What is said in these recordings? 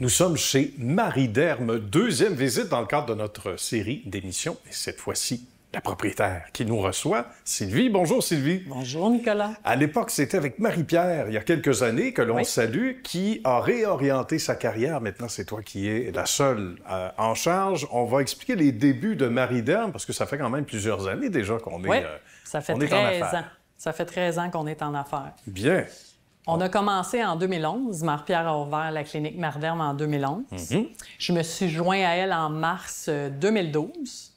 Nous sommes chez Marie Derme, deuxième visite dans le cadre de notre série d'émissions. Et cette fois-ci, la propriétaire qui nous reçoit, Sylvie. Bonjour Sylvie. Bonjour Nicolas. À l'époque, c'était avec Marie-Pierre, il y a quelques années, que l'on salue, qui a réorienté sa carrière. Maintenant, c'est toi qui es la seule en charge. On va expliquer les débuts de Marie Derme, parce que ça fait quand même plusieurs années déjà qu'on est, ça fait on est 13 en affaires. ans. Ça fait 13 ans qu'on est en affaires. Bien. On a commencé en 2011. Marie-Pierre a ouvert la clinique Marie Derme en 2011. Je me suis joint à elle en mars 2012.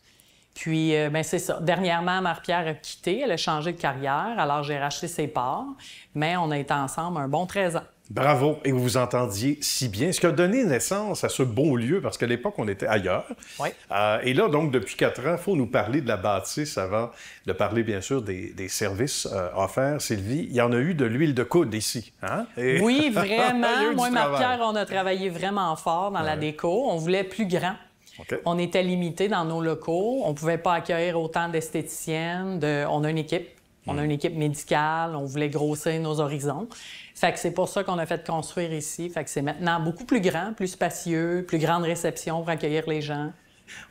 Puis, c'est ça. Dernièrement, Marie-Pierre a quitté. Elle a changé de carrière. Alors, j'ai racheté ses parts. Mais on a été ensemble un bon 13 ans. Bravo! Et vous vous entendiez si bien, ce qui a donné naissance à ce beau lieu, parce qu'à l'époque, on était ailleurs. Oui. Et là, donc, depuis 4 ans, il faut nous parler de la bâtisse avant de parler, bien sûr, des services offerts. Sylvie, il y en a eu de l'huile de coude ici, hein? Et... Oui, vraiment. Moi et Marie Marie-Pierre, on a travaillé vraiment fort dans la déco. On voulait plus grand. Okay. On était limité dans nos locaux. On ne pouvait pas accueillir autant d'esthéticiennes. On a une équipe. On a une équipe médicale. On voulait grossir nos horizons. Fait que c'est pour ça qu'on a fait construire ici. Fait que c'est maintenant beaucoup plus grand, plus spacieux, plus grande réception pour accueillir les gens.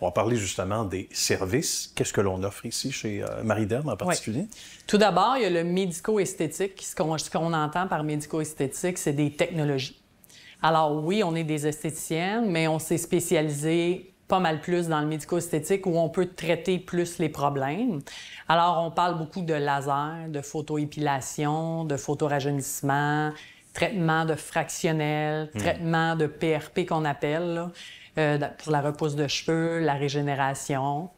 On va parler justement des services. Qu'est-ce que l'on offre ici chez Marie Derme en particulier? Oui. Tout d'abord, il y a le médico-esthétique. Ce qu'on entend par médico-esthétique, c'est des technologies. Alors oui, on est des esthéticiennes, mais on s'est spécialisé pas mal plus dans le médico-esthétique où on peut traiter plus les problèmes. Alors, on parle beaucoup de laser, de photoépilation, de photorajeunissement, traitement de fractionnel, traitement de PRP qu'on appelle, là, pour la repousse de cheveux, la régénération.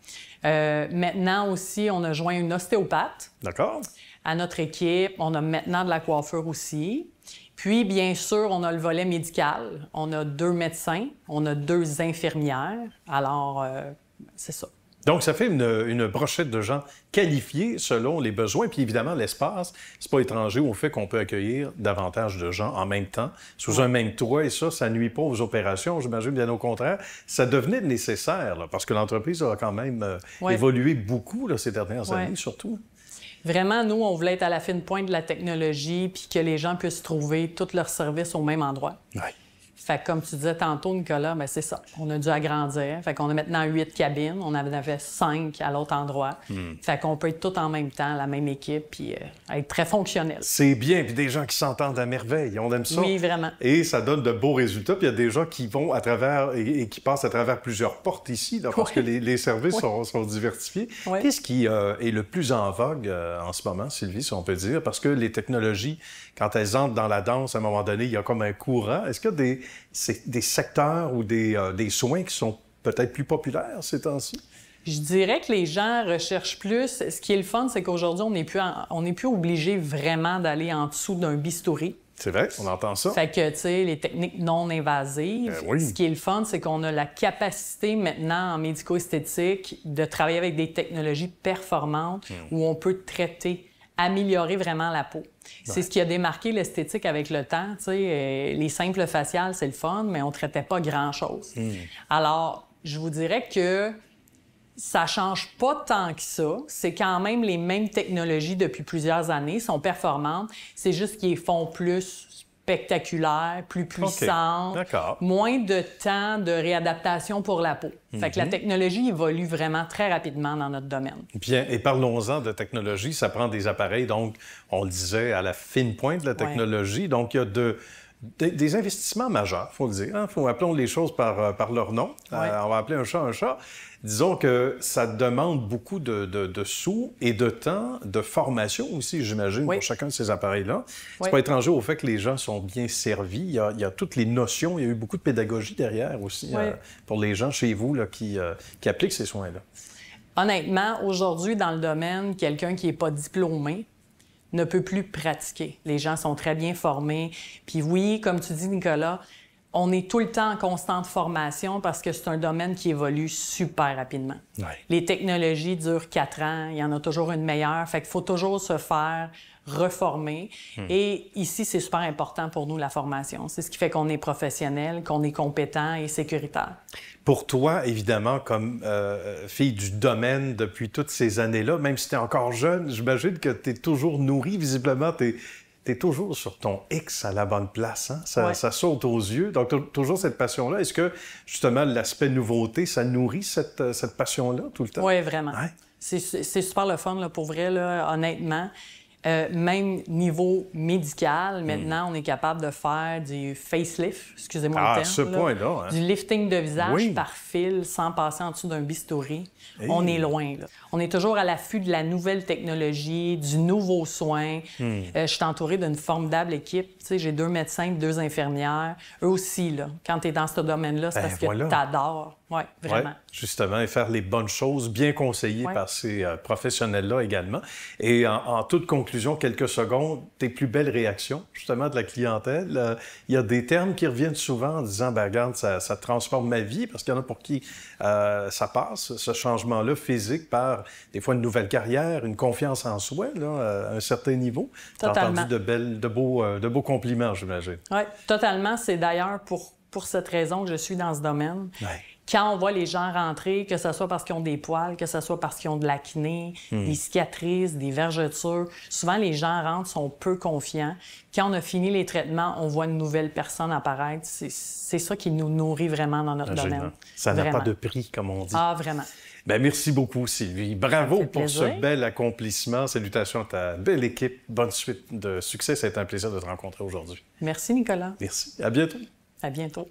Maintenant aussi, on a joint une ostéopathe. D'accord. À notre équipe. On a maintenant de la coiffure aussi. Puis, bien sûr, on a le volet médical. On a 2 médecins, on a 2 infirmières. Alors, c'est ça. Donc, ça fait une brochette de gens qualifiés selon les besoins. Puis, évidemment, l'espace, c'est pas étranger au fait qu'on peut accueillir davantage de gens en même temps, sous un même toit. Et ça nuit pas aux opérations, j'imagine, bien au contraire. Ça devenait nécessaire, là, parce que l'entreprise a quand même évolué beaucoup là, ces dernières années, surtout. Vraiment, nous, on voulait être à la fine pointe de la technologie puis que les gens puissent trouver tous leurs services au même endroit. Oui. Fait que, comme tu disais tantôt, Nicolas, bien, c'est ça. On a dû agrandir. Fait qu'on a maintenant 8 cabines. On en avait 5 à l'autre endroit. Fait qu'on peut être tout en même temps, la même équipe, puis être très fonctionnel. C'est bien. Puis des gens qui s'entendent à merveille. On aime ça. Oui, vraiment. Et ça donne de beaux résultats. Puis il y a des gens qui vont à travers et qui passent à travers plusieurs portes ici, là, parce que les services sont diversifiés. Oui. Qu'est-ce qui est le plus en vogue en ce moment, Sylvie, si on peut dire? Parce que les technologies, quand elles entrent dans la danse, à un moment donné, il y a comme un courant. Est-ce qu'il y a des secteurs ou des soins qui sont peut-être plus populaires ces temps-ci? Je dirais que les gens recherchent plus. Ce qui est le fun, c'est qu'aujourd'hui, on n'est plus obligé vraiment d'aller en dessous d'un bistouri. C'est vrai, on entend ça. Fait que, tu sais, les techniques non invasives. Oui. Ce qui est le fun, c'est qu'on a la capacité maintenant en médico-esthétique de travailler avec des technologies performantes où on peut traiter, améliorer vraiment la peau. C'est ce qui a démarqué l'esthétique avec le temps. Tu sais, les simples faciales, c'est le fun, mais on ne traitait pas grand-chose. Alors, je vous dirais que ça change pas tant que ça. C'est quand même les mêmes technologies depuis plusieurs années, sont performantes. C'est juste qu'ils font plus spectaculaires, plus puissantes, moins de temps de réadaptation pour la peau. Fait que la technologie évolue vraiment très rapidement dans notre domaine. Bien, et parlons-en de technologie. Ça prend des appareils, donc, on le disait, à la fine pointe de la technologie. Donc, il y a des investissements majeurs, il faut le dire. Hein? Appelons les choses par leur nom. On va appeler un chat un chat. Disons que ça demande beaucoup de sous et de temps, de formation aussi, j'imagine, pour chacun de ces appareils-là. C'est pas étranger au fait que les gens sont bien servis. Il y a toutes les notions. Il y a eu beaucoup de pédagogie derrière aussi pour les gens chez vous là, qui appliquent ces soins-là. Honnêtement, aujourd'hui, dans le domaine, quelqu'un qui n'est pas diplômé ne peut plus pratiquer. Les gens sont très bien formés. Puis oui, comme tu dis, Nicolas, on est tout le temps en constante formation parce que c'est un domaine qui évolue super rapidement. Les technologies durent 4 ans, il y en a toujours une meilleure, fait qu'il faut toujours se faire reformer. Et ici, c'est super important pour nous, la formation. C'est ce qui fait qu'on est professionnel, qu'on est compétent et sécuritaire. Pour toi, évidemment, comme fille du domaine depuis toutes ces années-là, même si tu es encore jeune, j'imagine que tu es toujours nourrie. Visiblement, tu tu es toujours sur ton X à la bonne place. Hein? Ouais. Ça saute aux yeux. Donc, toujours cette passion-là. Est-ce que, justement, l'aspect nouveauté, ça nourrit cette passion-là tout le temps? Oui, vraiment. Ouais. C'est super le fun, là, pour vrai, là, honnêtement. Même niveau médical, maintenant, on est capable de faire du facelift, excusez-moi le terme. À ce point-là, hein? Du lifting de visage Oui. par fil sans passer en dessous d'un bistouri. Hey. On est loin, là. On est toujours à l'affût de la nouvelle technologie, du nouveau soin. Je suis entourée d'une formidable équipe. Tu sais, j'ai 2 médecins et 2 infirmières. Eux aussi, là, quand tu es dans ce domaine-là, c'est parce voilà. que tu adores. Oui, vraiment. Ouais, justement, et faire les bonnes choses, bien conseillées par ces professionnels-là également. Et en toute conclusion, quelques secondes, tes plus belles réactions, justement, de la clientèle. Il y a des termes qui reviennent souvent en disant, ben regarde, ça transforme ma vie, parce qu'il y en a pour qui ça passe, ce changement-là physique, par des fois une nouvelle carrière, une confiance en soi, là, à un certain niveau. Tu as entendu de beaux compliments, j'imagine. Oui, totalement. C'est d'ailleurs pour cette raison que je suis dans ce domaine. Ouais. Quand on voit les gens rentrer, que ce soit parce qu'ils ont des poils, que ce soit parce qu'ils ont de l'acné, des cicatrices, des vergetures, souvent les gens rentrent, sont peu confiants. Quand on a fini les traitements, on voit une nouvelle personne apparaître. C'est ça qui nous nourrit vraiment dans notre domaine. Ça n'a vraiment. pas de prix, comme on dit. Ah, vraiment. Bien, merci beaucoup, Sylvie. Bravo pour ce bel accomplissement. Salutations à ta belle équipe. Bonne suite de succès. Ça a été un plaisir de te rencontrer aujourd'hui. Merci, Nicolas. Merci. À bientôt. À bientôt.